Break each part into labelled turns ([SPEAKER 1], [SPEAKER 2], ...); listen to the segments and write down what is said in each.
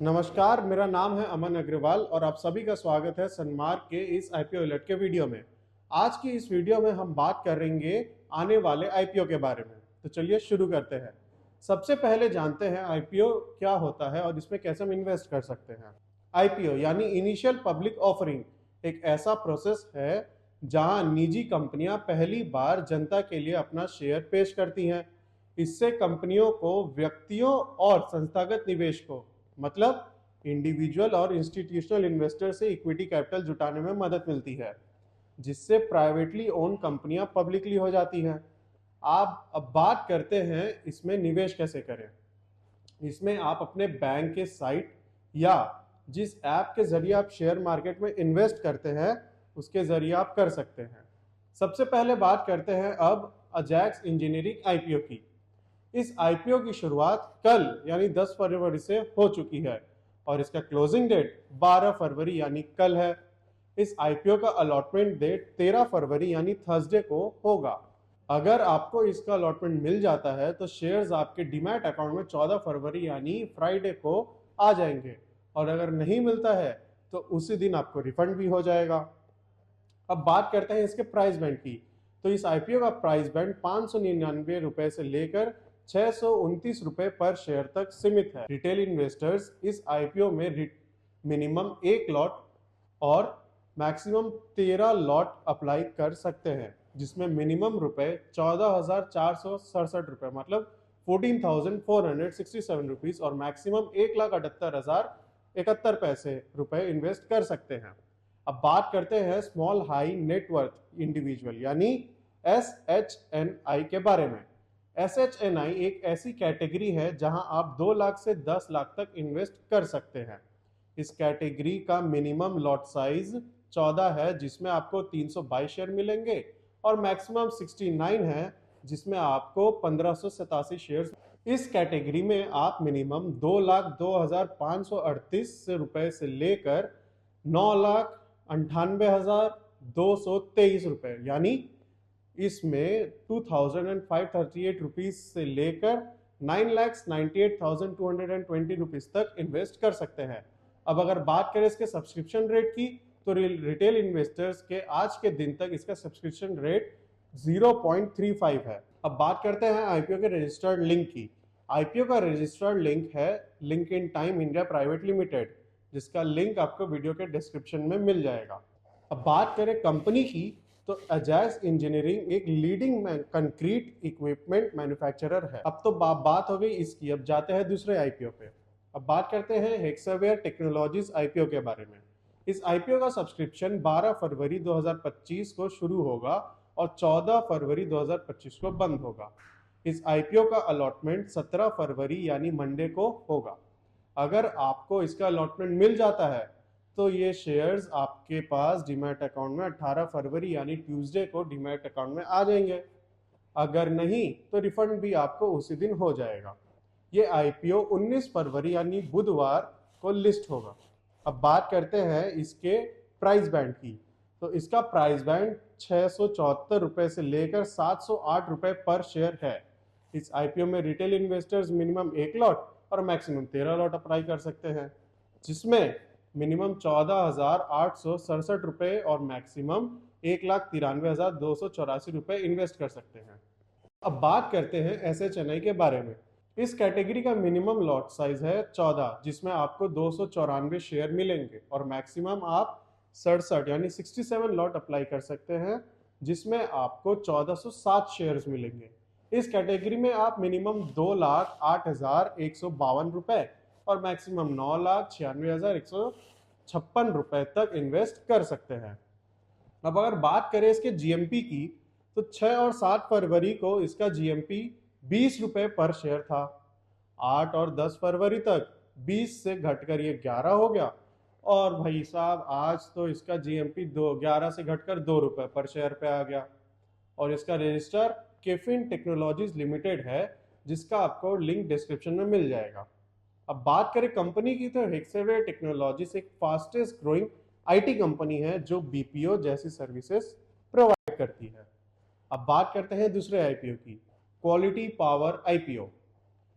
[SPEAKER 1] नमस्कार, मेरा नाम है अमन अग्रवाल और आप सभी का स्वागत है सनमार्क के इस आईपीओ अलर्ट के वीडियो में। आज की इस वीडियो में हम बात करेंगे आने वाले आईपीओ के बारे में। तो चलिए शुरू करते हैं। सबसे पहले जानते हैं आईपीओ क्या होता है और इसमें कैसे हम इन्वेस्ट कर सकते हैं। आईपीओ यानी इनिशियल पब्लिक ऑफरिंग एक ऐसा प्रोसेस है जहां निजी कंपनियां पहली बार जनता के लिए अपना शेयर पेश करती हैं। इससे कंपनियों को व्यक्तियों और संस्थागत निवेशकों मतलब इंडिविजुअल और इंस्टीट्यूशनल इन्वेस्टर से इक्विटी कैपिटल जुटाने में मदद मिलती है, जिससे प्राइवेटली ओन कंपनियां पब्लिकली हो जाती हैं। आप अब बात करते हैं इसमें निवेश कैसे करें। इसमें आप अपने बैंक के साइट या जिस ऐप के जरिए आप शेयर मार्केट में इन्वेस्ट करते हैं उसके जरिए आप कर सकते हैं। सबसे पहले बात करते हैं अब अजैक्स इंजीनियरिंग आईपीओ की। इस आईपीओ की शुरुआत कल यानी 10 फरवरी से हो चुकी है और इसका क्लोजिंग डेट 12 फरवरी यानी कल है। इस आईपीओ का अलॉटमेंट डेट 13 फरवरी यानी थर्सडे को होगा। अगर आपको इसका अलॉटमेंट मिल जाता है तो शेयर्स आपके डीमैट अकाउंट में 14 फरवरी यानी फ्राइडे को आ जाएंगे और अगर नहीं मिलता है तो उसी दिन आपको रिफंड भी हो जाएगा। अब बात करते हैं इसके प्राइस बैंड की। तो इस आईपीओ का प्राइस बैंड 599 रुपए से लेकर 629 रुपए पर शेयर तक सीमित है। रिटेल इन्वेस्टर्स इस आईपीओ में मिनिमम 1 लॉट और मैक्सिमम 13 लॉट अप्लाई कर सकते हैं, जिसमें मिनिमम रुपए 14,467 रुपए मतलब 14,467 रुपीज और मैक्सिमम 1,78,071 रुपए इन्वेस्ट कर सकते हैं। अब बात करते हैं स्मॉल हाई नेटवर्थ इंडिविजुअल यानी SHNI के बारे में। SHNI एक ऐसी कैटेगरी है जहां आप 2 लाख से 10 लाख तक इन्वेस्ट कर सकते हैं। इस कैटेगरी का मिनिमम लॉट साइज 14 है जिसमें आपको 322 शेयर मिलेंगे और मैक्सिमम 69 है जिसमें आपको 1587 शेयर। इस कैटेगरी में आप मिनिमम 2,02,538 रुपए से लेकर 9,98,223 रुपए यानी इसमें 2,538 रुपीज से लेकर 9,98,220 रुपीज तक इन्वेस्ट कर सकते हैं। अब अगर बात करें इसके सब्सक्रिप्शन रेट की तो रिटेल इन्वेस्टर्स के आज के दिन तक इसका सब्सक्रिप्शन रेट 0.35 है। अब बात करते हैं आईपीओ के रजिस्टर्ड लिंक की। आईपीओ का रजिस्टर्ड लिंक है link in time India private limited, जिसका लिंक आपको वीडियो के डिस्क्रिप्शन में मिल जाएगा। अब बात करें कंपनी की तो अजैक्स इंजीनियरिंग एक लीडिंग कंक्रीट इक्विपमेंट मैन्युफैक्चरर है। अब तो बात हो गई इसकी, अब जाते हैं दूसरे आईपीओ पे। अब बात करते हैं हेक्सावेयर टेक्नोलॉजीज आईपीओ के बारे में। इस आईपीओ का सब्सक्रिप्शन 12 फरवरी 2025 को शुरू होगा और 14 फरवरी 2025 को बंद होगा। इस आईपीओ का अलॉटमेंट 17 फरवरी यानी मंडे को होगा। अगर आपको इसका अलॉटमेंट मिल जाता है तो ये शेयर्स आपके पास डीमैट अकाउंट में 18 फरवरी यानी ट्यूसडे को डीमैट अकाउंट में आ जाएंगे। अगर नहीं तो रिफंड भी आपको उसी दिन हो जाएगा। ये आईपीओ 19 फरवरी यानी बुधवार को लिस्ट होगा। अब बात करते हैं इसके प्राइस बैंड की। तो इसका प्राइस बैंड 674 रुपए से लेकर 708 रुपए पर शेयर है। इस आईपीओ में रिटेल इन्वेस्टर्स मिनिमम 1 लॉट और मैक्सिमम 13 लॉट अप्लाई कर सकते हैं, जिसमें मिनिमम 14,867 रुपए और मैक्सिमम 1,93,284 रुपए इन्वेस्ट कर सकते हैं। अब बात करते हैं SHNI के बारे में। इस कैटेगरी का मिनिमम लॉट साइज है 14, जिसमें आपको 294 शेयर मिलेंगे और मैक्सिमम आप 67 यानी 67 लॉट अप्लाई कर सकते हैं, जिसमें आपको 1407 शेयर्स मिलेंगे। इस कैटेगरी में आप मिनिमम 2,08,152 रुपए और मैक्सिमम 9,96,156 रुपए तक इन्वेस्ट कर सकते हैं। अब अगर बात करें इसके जीएमपी की तो 6 और 7 फरवरी को इसका जीएमपी 20 रुपए पर शेयर था। 8 और 10 फरवरी तक 20 से घटकर ये 11 हो गया और भाई साहब आज तो इसका जीएमपी 11 से घटकर 2 रुपए पर शेयर पे आ गया। और इसका रजिस्टर केफिन टेक्नोलॉजीज लिमिटेड है, जिसका आपको लिंक डिस्क्रिप्शन में मिल जाएगा। अब बात करें कंपनी की तो हेक्सावेयर टेक्नोलॉजीज एक फास्टेस्ट ग्रोइंग आईटी कंपनी है जो बीपीओ जैसी सर्विसेज प्रोवाइड करती है। अब बात करते हैं दूसरे आईपीओ की, क्वालिटी पावर आईपीओ।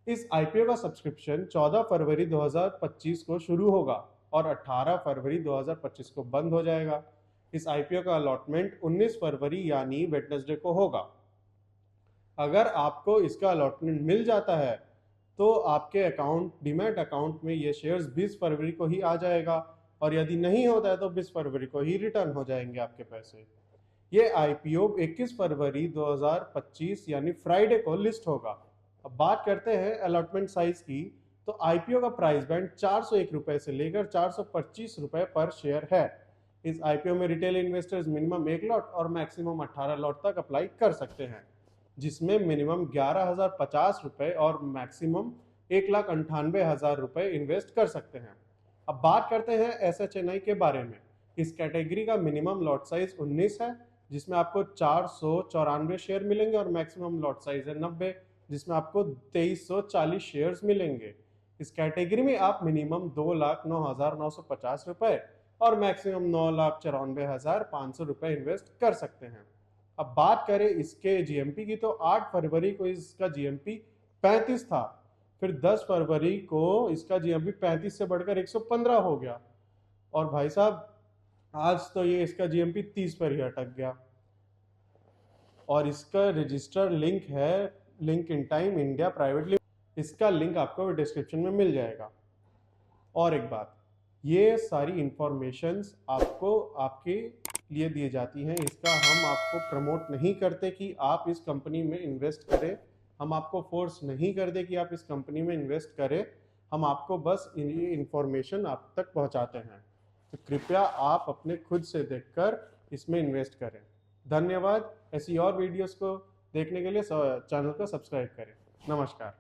[SPEAKER 1] इस आईपीओ का सब्सक्रिप्शन 14 फरवरी 2025 को शुरू होगा और 18 फरवरी 2025 को बंद हो जाएगा। इस आईपीओ का अलॉटमेंट 19 फरवरी यानी वेडनेसडे को होगा। अगर आपको इसका अलॉटमेंट मिल जाता है तो आपके अकाउंट डीमैट अकाउंट में ये शेयर्स 20 फरवरी को ही आ जाएगा, और यदि नहीं होता है तो 20 फरवरी को ही रिटर्न हो जाएंगे आपके पैसे। ये आईपीओ 21 फरवरी 2025 यानी फ्राइडे को लिस्ट होगा। अब बात करते हैं अलॉटमेंट साइज की। तो आईपीओ का प्राइस बैंड 401 रुपए से लेकर 425 रुपए पर शेयर है। इस आईपीओ में रिटेल इन्वेस्टर्स मिनिमम 1 लॉट और मैक्सिमम 18 लॉट तक अप्लाई कर सकते हैं, जिसमें मिनिमम 11,050 रुपए और मैक्सिमम 1,98,000 रुपए इन्वेस्ट कर सकते हैं। अब बात करते हैं एसएचएनआई के बारे में। इस कैटेगरी का मिनिमम लॉट साइज 19 है, जिसमें आपको 494 शेयर मिलेंगे, और मैक्सिमम लॉट साइज है 90, जिसमें आपको 2340 शेयर्स मिलेंगे। इस कैटेगरी में आप मिनिमम 2,09,950 रुपए और मैक्सिमम 9,94,500 रुपए इन्वेस्ट कर सकते हैं। अब बात करें इसके जीएमपी की, तो 8 फरवरी को इसका जीएमपी 35 था, फिर 10 फरवरी को इसका जीएमपी 35 से बढ़कर 115 हो गया, और भाई साहब आज तो ये इसका जीएमपी 30 पर ही अटक गया। और इसका रजिस्टर लिंक है link in time India private limited, इसका लिंक आपको डिस्क्रिप्शन में मिल जाएगा। और एक बात, ये सारी इंफॉर्मेशंस आपको आपके लिए दी जाती हैं, इसका हम आपको प्रमोट नहीं करते कि आप इस कंपनी में इन्वेस्ट करें, हम आपको फोर्स नहीं करते कि आप इस कंपनी में इन्वेस्ट करें, हम आपको बस ये इंफॉर्मेशन आप तक पहुंचाते हैं। तो कृपया आप अपने खुद से देखकर इसमें इन्वेस्ट करें। धन्यवाद। ऐसी और वीडियोस को देखने के लिए चैनल को सब्सक्राइब करें। नमस्कार।